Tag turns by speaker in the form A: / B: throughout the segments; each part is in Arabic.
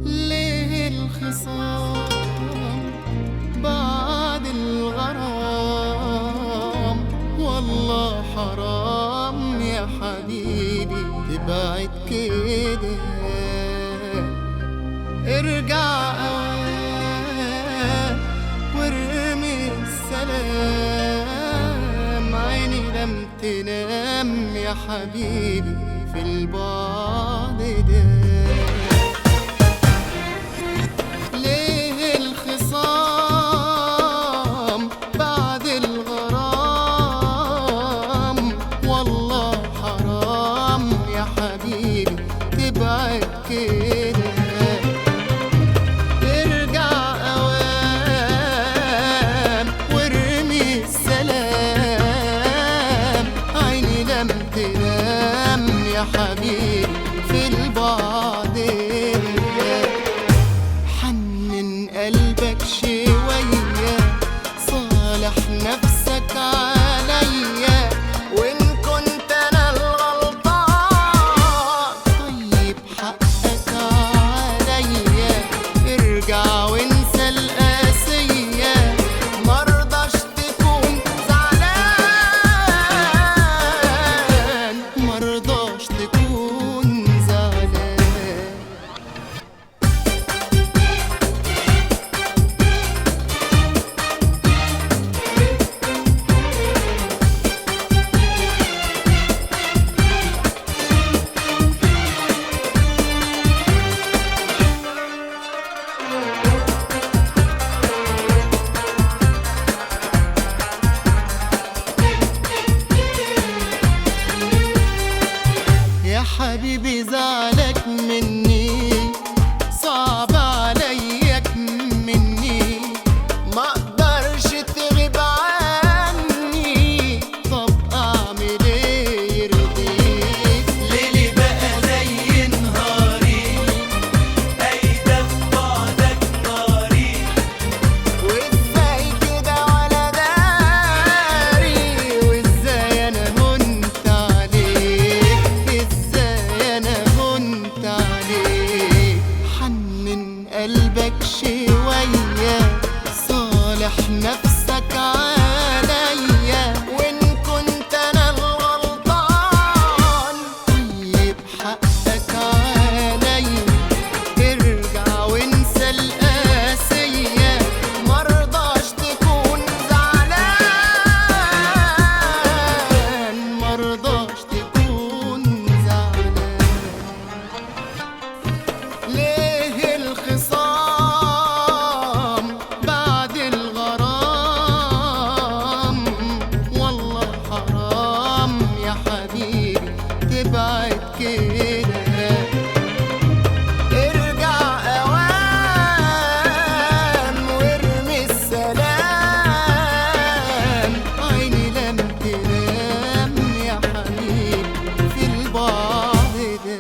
A: ليه الخصام بعد الغرام؟ والله حرام يا حبيبي تبعد كده. ارجع أوام وارمي السلام، عيني لم تنام يا حبيبي في البعد ده. ليه الخصام بعد الغرام؟ والله حرام يا حبيبي تبعد كده. ارجع اوام وارمي السلام، عيني لم تنام يا حبيبي في البعد. حنن قلبك شوية، صالح نفسك عليا، وإن كنت أنا الغلطان طيب حقك عليا. ارجع وانسى القاسية، مرضاش تكون زعلان، مرضاش تكون زعلان. يا حبيبي زعلك مني صعب عليك مني، ما اقدرش تغيب عني. طب اعمل ايه يرضيك؟
B: ليلي بقى زي نهاري، قايدة في بعدك ناري.
A: وازاي كده ولا داري؟ وازاي انا هنت عليك؟ ازاي انا هنت عليك؟ حنن قلبك شوية، صالح نفسك عليا، وإن كنت أنا الغلطان طيب حقك عليا. ارجع وانسى القاسية، مرضاش تكون زعلان، مرضاش تكون زعلان. ليه الخصام بعد الغرام؟ والله حرام يا حبيبي تبعد كده. ارجع اوام وارمي السلام، عيني لم تنام يا حبيبي في البعد ده.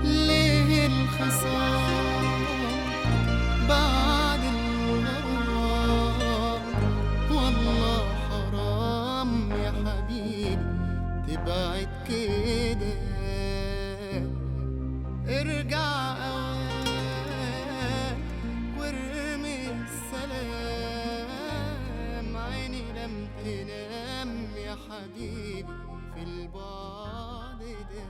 A: ليه الخصام بعد الغرام؟ والله حرام يا حبيبي تبعد كده. ارجع أوام وارمي السلام، عيني لم تنام يا حبيبي في البعد ده.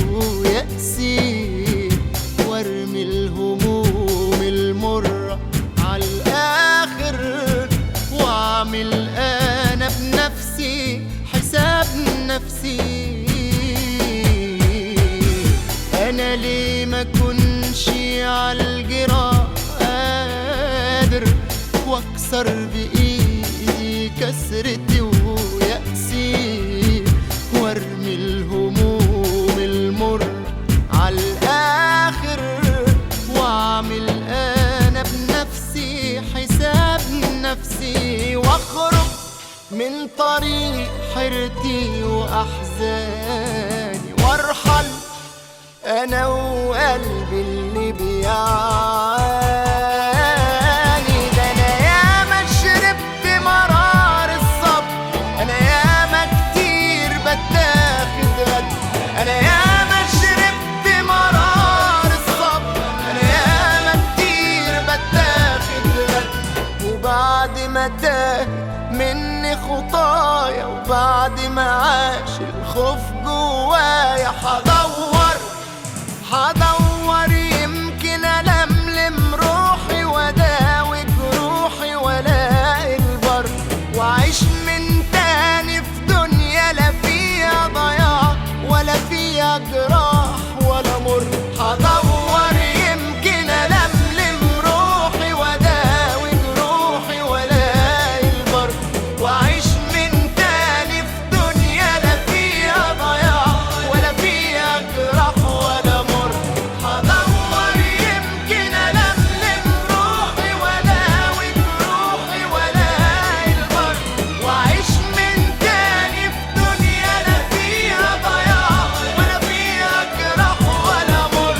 A: ويأسي وارمي الهموم المرة عالآخر، واعمل انا بنفسي حساب نفسي. انا ليه ما كنش عالجراح قادر واكسر بايدي كسرتي ويأسي وارمي الهموم المر عالآخر، واعمل انا بنفسي حساب نفسي، واخرج من طريق حيرتي واحزاني وارحل انا وقلبي اللي بيعاني. ده انا ياما شربت مرار الصبر، انا ياما كتير بتاخد غد، انا ياما شربت مرار الصبر، انا ياما كتير بتاخد غد. وبعد ما تاه مني خطايا وبعد ما عاش الخوف جوايا، حدور يمكن ألملم روحي واداوي جروحي والاقي البر، واعيش من تاني في دنيا لا فيها ضياع ولا فيها جراح ولا مر. حدور يمكن ألملم روحي واداوي جروحي والاقي البر، واعيش من تاني في دنيا لا فيها ضياع ولا فيها جراح ولا مر. حدور يمكن ألملم روحي واداوي جروحي والاقي البر، واعيش من تاني في دنيا لا فيها ضياع ولا فيها جراح ولا مر.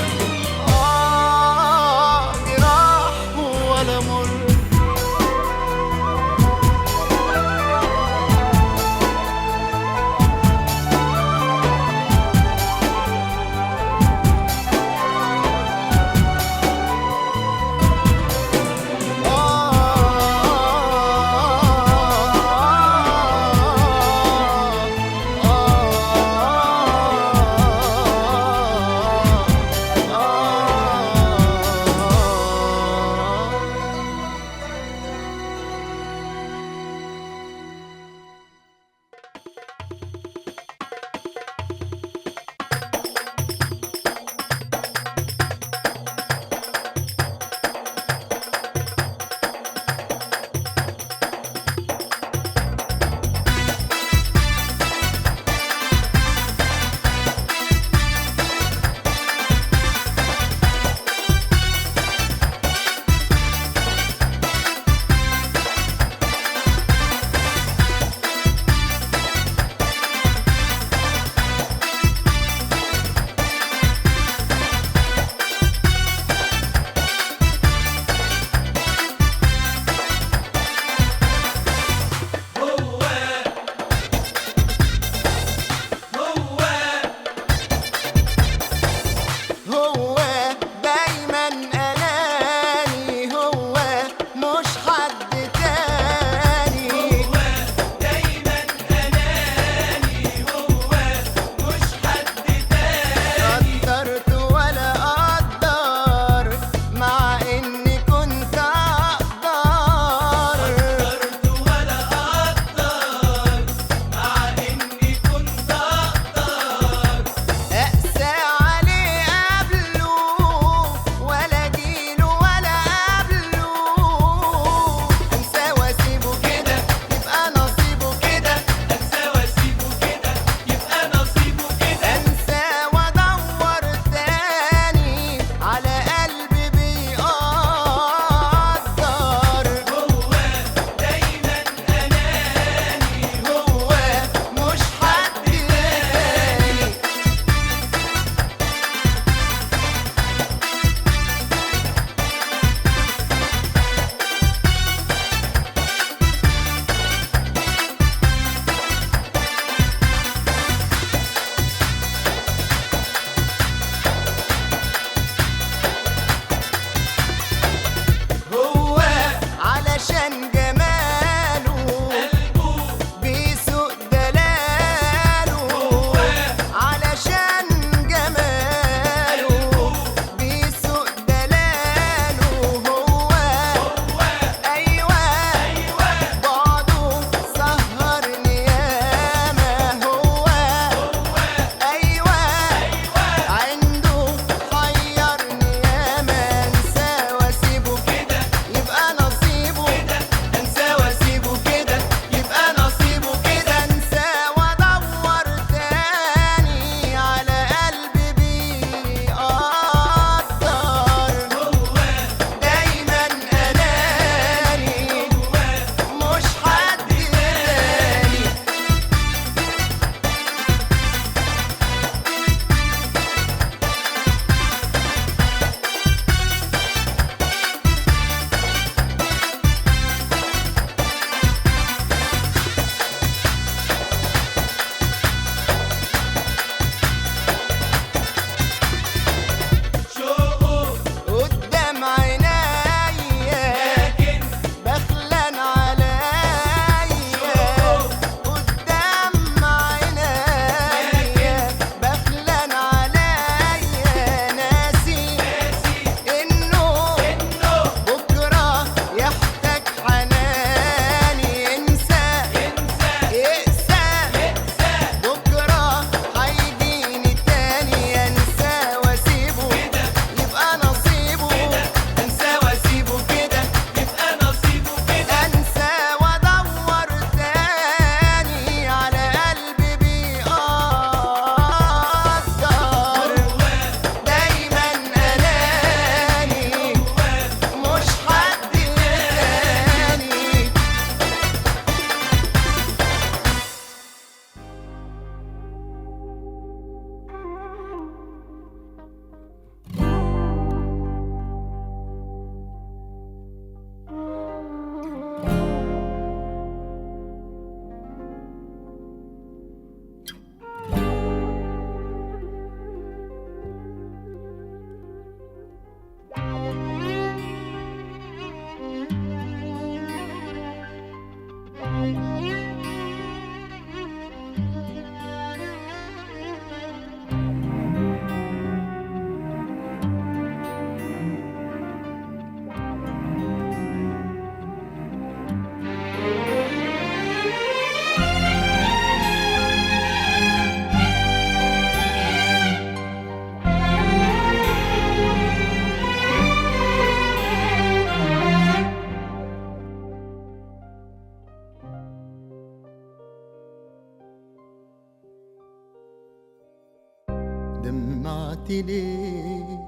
A: دمعت ليه؟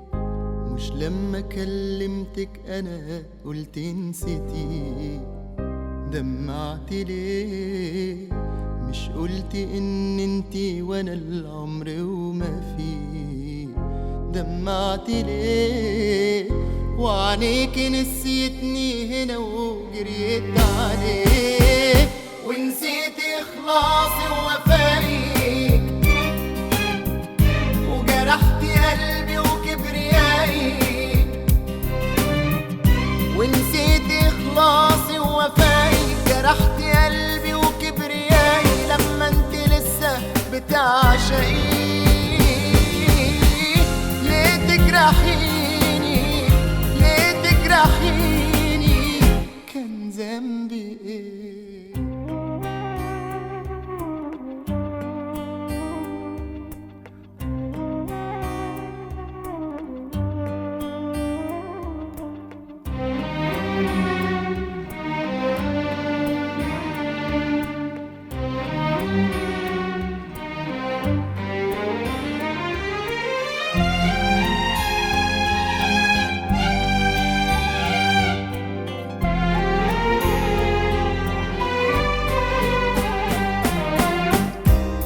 A: مش لما كلمتك انا قلت نسيتي؟ دمعت ليه؟ مش قلت ان انتي وانا العمر وما فيه؟ دمعت ليه؟ وعنيكي نسيتني هنا وجريت عليك، ونسيت اخلاصي ووفائي، وجرحت قلبي وكبريائي، ونسيت اخلاصي ووفائي، جرحت قلبي وكبريائي لما انت لسه بتعشقي. ليه تجرحيني؟ ليه تجرحيني؟ كان ذنبي ايه؟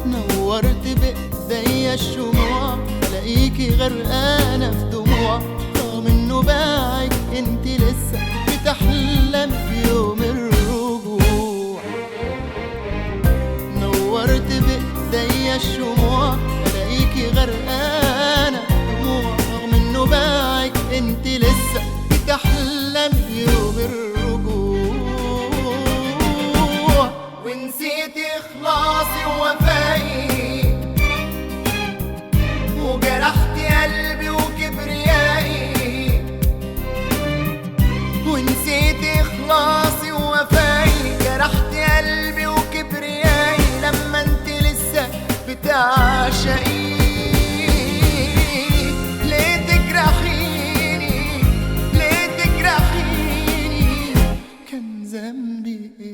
A: نورت بإيديا الشموع، الاقيكي غرقانة في دموع، رغم انه باعك انت لسه بتحلم في يوم الرجوع. نورت بإيديا الشموع، الاقيكي غرقانة في دموع، رغم انه باعك انت لسه بتحلم في يوم الرجوع. ونسيت اخلاصي ووفائي، وجرحت قلبي وكبريائي، ونسيت اخلاصي ووفائي، جرحت قلبي وكبريائي لما انت لسه بتعشقي. ليه تجرحيني؟ ليه تجرحيني؟ كان ذنبي ايه؟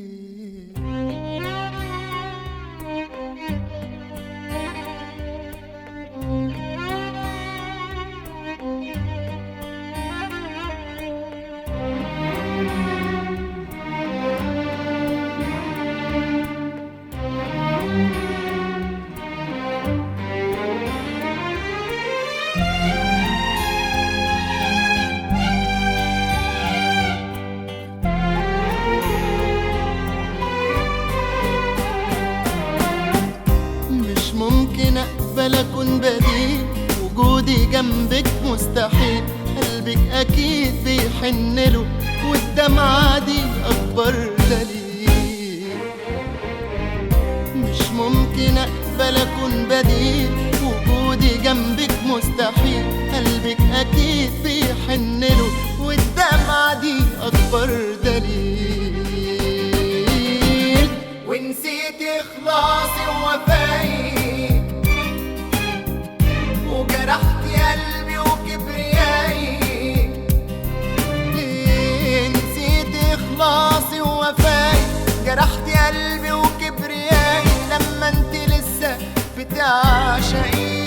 A: ممكن اقبل اكون بديل، وجودي جنبك مستحيل، قلبك اكيد بيحنله، والدمعة دي اكبر دليل. مش ممكن اقبل اكون بديل، وجودي جنبك مستحيل، قلبك اكيد بيحنله، والدمعة دي اكبر دليل. ونسيت اخلاصي ووفائي، وجرحت قلبي وكبريائي. ليه نسيت اخلاصي ووفائي، جرحت قلبي وكبريائي لما انت لسه بتعشقي.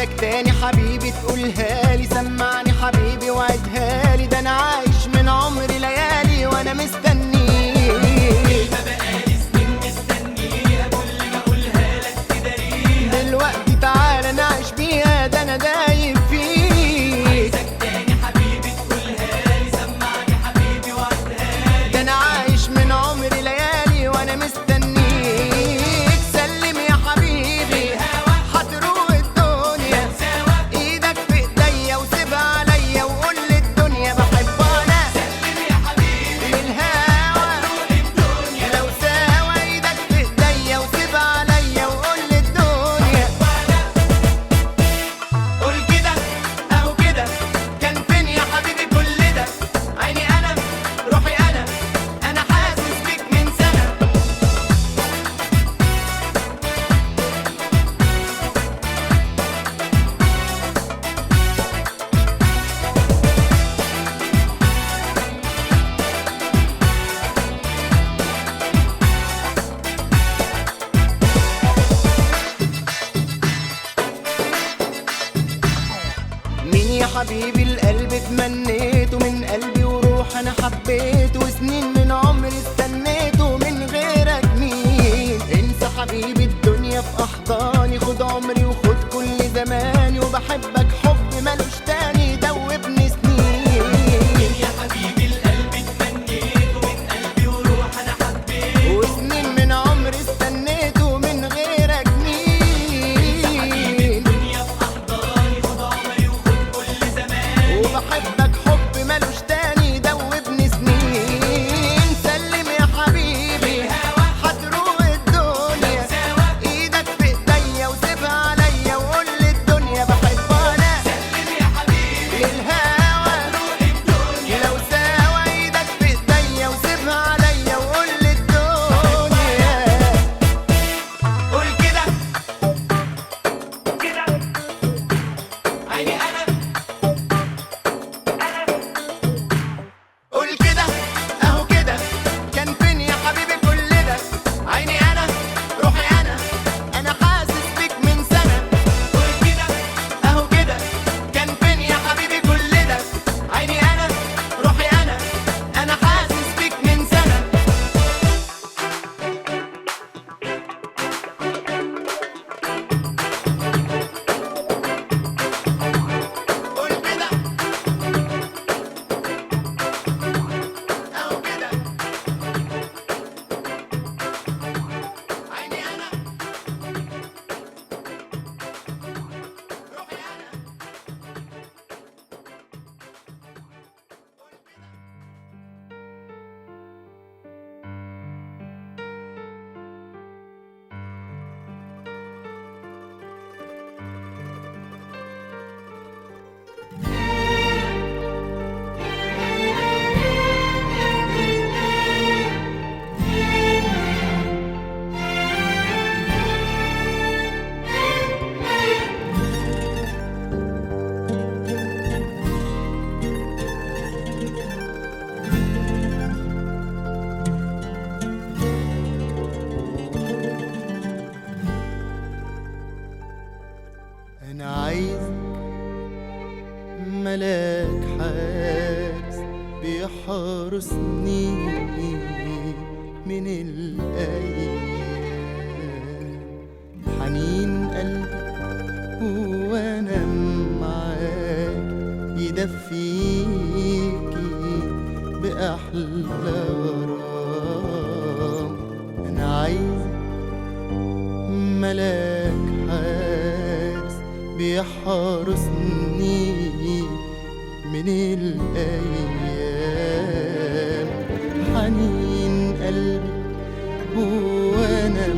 A: عايزك تاني حبيبي تقولها لي، سمعني حبيبي وعدها لي، ده انا عايش من عمري ليالي وانا مستنيك.
B: كلمة بقالي سنين مستنيها، كل ما اقولها لك تداريها.
A: دلوقتي تعالى نعيش بيها، ده انا دايب فيك.
B: عايزك تاني حبيبي تقولها لي، سمعني حبيبي وعدها لي.
A: ده انا عايش من عمري ليالي وانا مستنيك. سلم يا حبيبي هتروق الدنيا، ايدك في ايديا وسيبها عليا وقول للدنيا بحب انا.
B: سلم يا حبيبي
A: للهوى
B: هتروق الدنيا،
A: لو ساوى ايدك في ايديا وسيبها عليا وقول للدنيا. قول كده اهو كده، كان فين يا حبيبي كل ده؟ عيني انا روحي انا حاسس بيك من سنه. مين يا حبيبي القلب اتمنيته، من قلبي وروح انا حبيته، وسنين من عمري استنيته، من غيرك مين؟ انسى حبيبي الدنيا في احضاني، خد عمري وخد كل زماني، وبحبك حب ملوش تاني دوبني سنين.
B: يا حبيبي القلب اتمنيته، من قلبي وروح انا حبيته،
A: وسنين من عمري استنيته، من غيرك مين؟
B: الدنيا في احضاني، خد عمري وخد كل زمان.
A: وبحبك حب ملوش تاني دوبني سنين. سلم يا حبيبي هتروق الدنيا، ايدك في ايديا وسيبها عليا وقول للدنيا بحب انا.
B: سلم يا حبيبي
A: للهوى
B: هتروق الدنيا،
A: لو ساوى ايدك في ايديا وسيبها عليا وقول للدنيا. قول كده
B: كده عيني انا
A: قول كده اهو كده، كان فين يا حبيبي كل ده؟ عيني انا روحي انا حاسس بيك من سنه.
B: قول كده
A: اهو كده، كان فين يا حبيبي كل ده؟ عيني انا روحي انا حاسس بيك من سنه. قول كده اهو كده، عيني انا روحي انا. أنا عايزك ملاك حارس بيحرسني من الأيام، حنين قلبي وأنا معاك يدفيكي بأحلى غرام. أنا عايزك ملاك حارس بيحرسني من الأيام، حنين قلبي وانا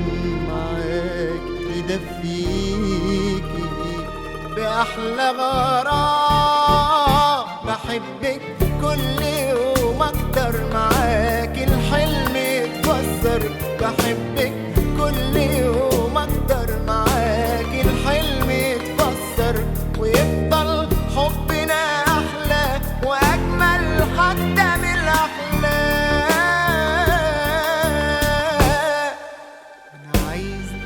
A: معاك يدفيكي بأحلى غرام. بحبك كل يوم أكتر، معاك الحلم يتكسر. بحبك كل يوم أكتر، معاك الحلم يتكسر، ويفضل حبنا أحلى وأجمل حتى من الأحلام. أنا عايزك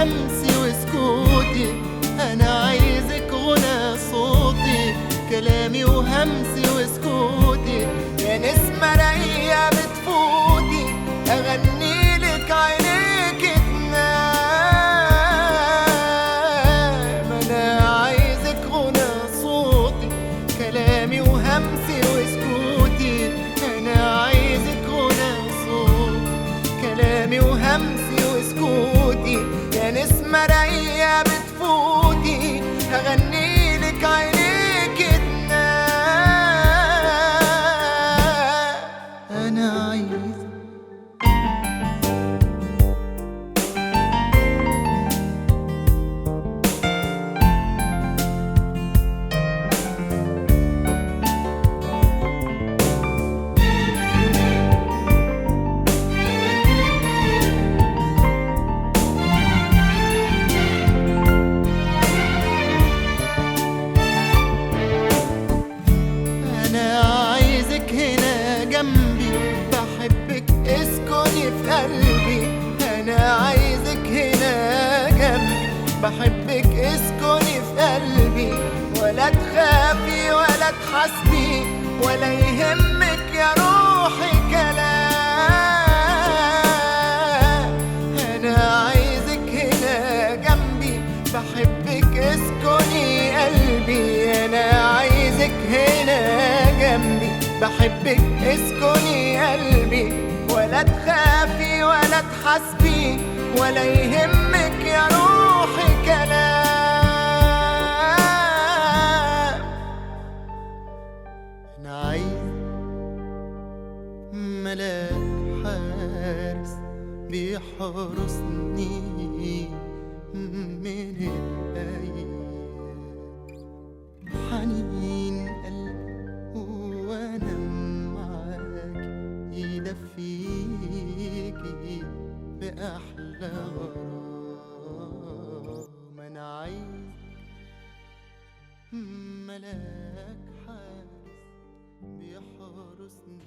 A: وهمسي وسكوتي، أنا عايزك غنى صوتي، كلامي وهمسي وسكوتي، يا نسمة راقية بتفوتي، أغني لك عينيك تنام. أنا عايزك غنى صوتي، كلامي وهمسي وسكوتي، أنا عايزك غنى صوتي، كلامي وهمسي وسكوتي، يا نسمة راقية بتفوتي، هغني لك عينيك تنام. أنا عايز بحبك اسكني في قلبي، أنا عايزك هنا جنبي، بحبك اسكني في قلبي، ولا تخافي ولا تحسبي ولا يهمك يا روحي كلام. أنا عايزك هنا جنبي، بحبك اسكني قلبي، أنا عايزك هنا جنبي، بحبك اسكني قلبي، ولا تخافي ولا تحسبي ولا يهمك يا روحي كلام. أنا عايز ملاك حارس بيحرسني من الأيام، حنين قلبي وانا معاك يدفيكي بأحلى غرام. أنا عايز ملاك حارس بيحرسني.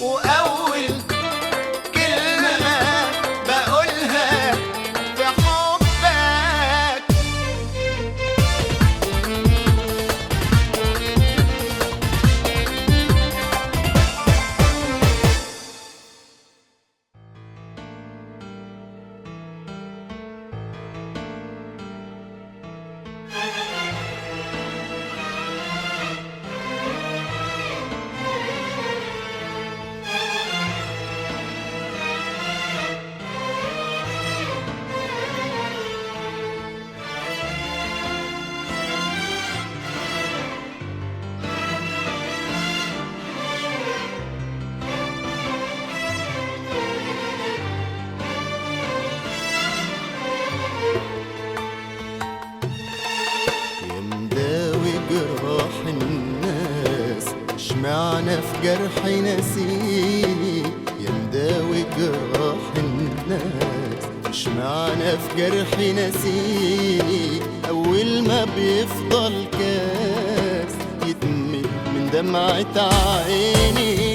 A: وأول كلمة بقولها في حبك. يا مداوي جراح الناس اشمعنى في جرحي ناسيني؟ يا مداوي جراح الناس اشمعنى في جرحي ناسيني؟ أول ما بيفضل كاس يتمل من دمعة عيني.